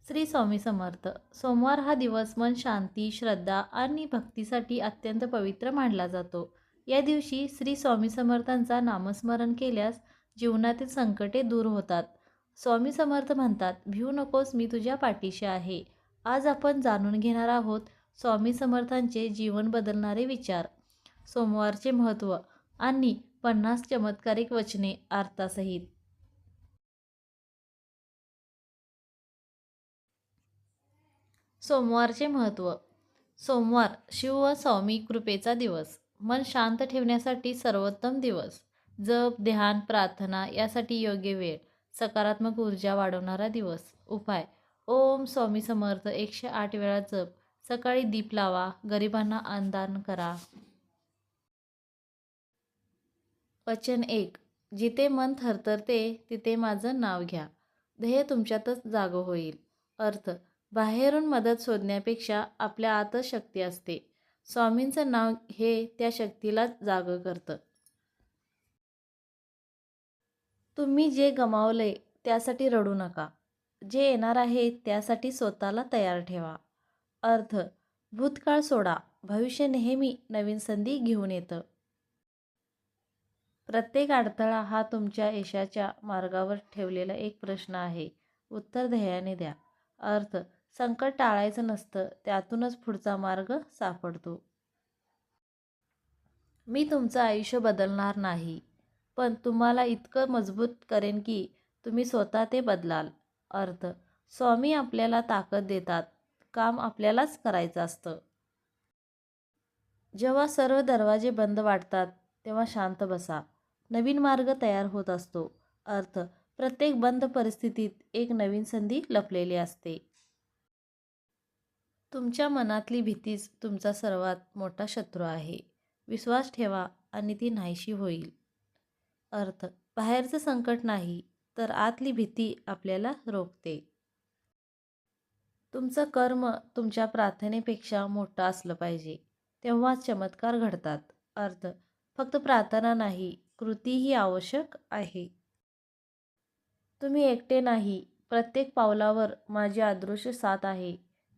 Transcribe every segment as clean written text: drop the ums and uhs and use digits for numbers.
श्री स्वामी समर्थ. सोमवार हा दिवस मन शांती, श्रद्धा आणि भक्तीसाठी अत्यंत पवित्र मानला जातो. या दिवशी श्री स्वामी समर्थांचा नामस्मरण केल्यास जीवनातील संकटे दूर होतात. स्वामी समर्थ म्हणतात, भिवू नकोस, मी तुझ्या पाठीशी आहे. आज आपण जाणून घेणार आहोत स्वामी समर्थांचे जीवन बदलणारे विचार, सोमवारचे महत्त्व आणि 50 चमत्कारिक वचने अर्थासहित. सोमवारचे महत्त्व. सोमवार शिव व स्वामी कृपेचा दिवस. मन शांत ठेवण्यासाठी सर्वोत्तम दिवस. जप, ध्यान, प्रार्थना यासाठी योग्य वेळ. सकारात्मक ऊर्जा वाढवणारा दिवस. उपाय: ओम स्वामी समर्थ 108 वेळा जप. सकाळी दीप लावा. गरिबांना अन्नदान करा. वचन 1. जिथे मन थरथरते तिथे माझं नाव घ्या. ध्येय तुमच्यातच जागं होईल. अर्थ: बाहेरून मदत शोधण्यापेक्षा आपल्या आतच शक्ती असते. स्वामींचं नाव हे त्या शक्तीला जागं करतं. तुम्ही जे गमावलंय त्यासाठी रडू नका. जे येणार आहे त्यासाठी स्वतःला तयार ठेवा. अर्थ: भूतकाळ सोडा. भविष्य नेहमी नवीन संधी घेऊन येतं. प्रत्येक अडथळा हा तुमच्या यशाच्या मार्गावर ठेवलेला एक प्रश्न आहे. उत्तर ध्येयाने द्या. अर्थ: संकट टाळायचं नसतं, त्यातूनच पुढचा मार्ग सापडतो. मी तुमचं आयुष्य बदलणार नाही, पण तुम्हाला इतकं मजबूत करेन की तुम्ही स्वतः ते बदलाल. अर्थ: स्वामी आपल्याला ताकद देतात, काम आपल्यालाच करायचं असतं. जेव्हा सर्व दरवाजे बंद वाटतात तेव्हा शांत बसा. नवीन मार्ग तयार होत असतो. अर्थ: प्रत्येक बंद परिस्थितीत एक नवीन संधी लपलेली असते. तुमच्या मनातली भीतीच तुमचा सर्वात मोठा शत्रू आहे. विश्वास ठेवा आणि ती नाहीशी होईल. अर्थ: बाहेरचं संकट नाही, तर आतली भीती आपल्याला रोखते. तुमचं कर्म तुमच्या प्रार्थनेपेक्षा मोठं असलं पाहिजे, तेव्हाच चमत्कार घडतात. अर्थ: फक्त प्रार्थना नाही, कृतीही आवश्यक आहे. तुम्ही एकटे नाही, प्रत्येक पावलावर माझी अदृश्य साथ आहे.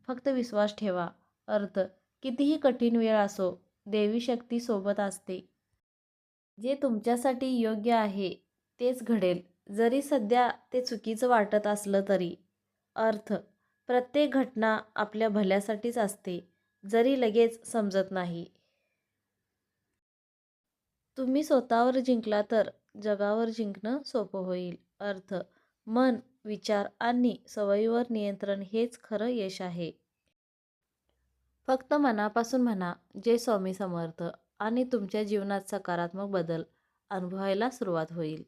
फक्त विश्वास ठेवा. अर्थ: कितीही कठीण वेळ असो, देवी शक्ती सोबत असते. जे तुमच्यासाठी योग्य आहे तेच घडेल, जरी सध्या ते चुकीचं वाटत असलं तरी. अर्थ: प्रत्येक घटना आपल्या भल्यासाठीच असते, जरी लगेच समजत नाही. तुम्ही स्वतःवर जिंकला तर जगावर जिंकणं सोपं होईल. अर्थ: मन, विचार आणि सवयीवर नियंत्रण हेच खरं यश आहे. फक्त मनापासून म्हणा, जय स्वामी समर्थ, आणि तुमच्या जीवनात सकारात्मक बदल अनुभवायला सुरुवात होईल.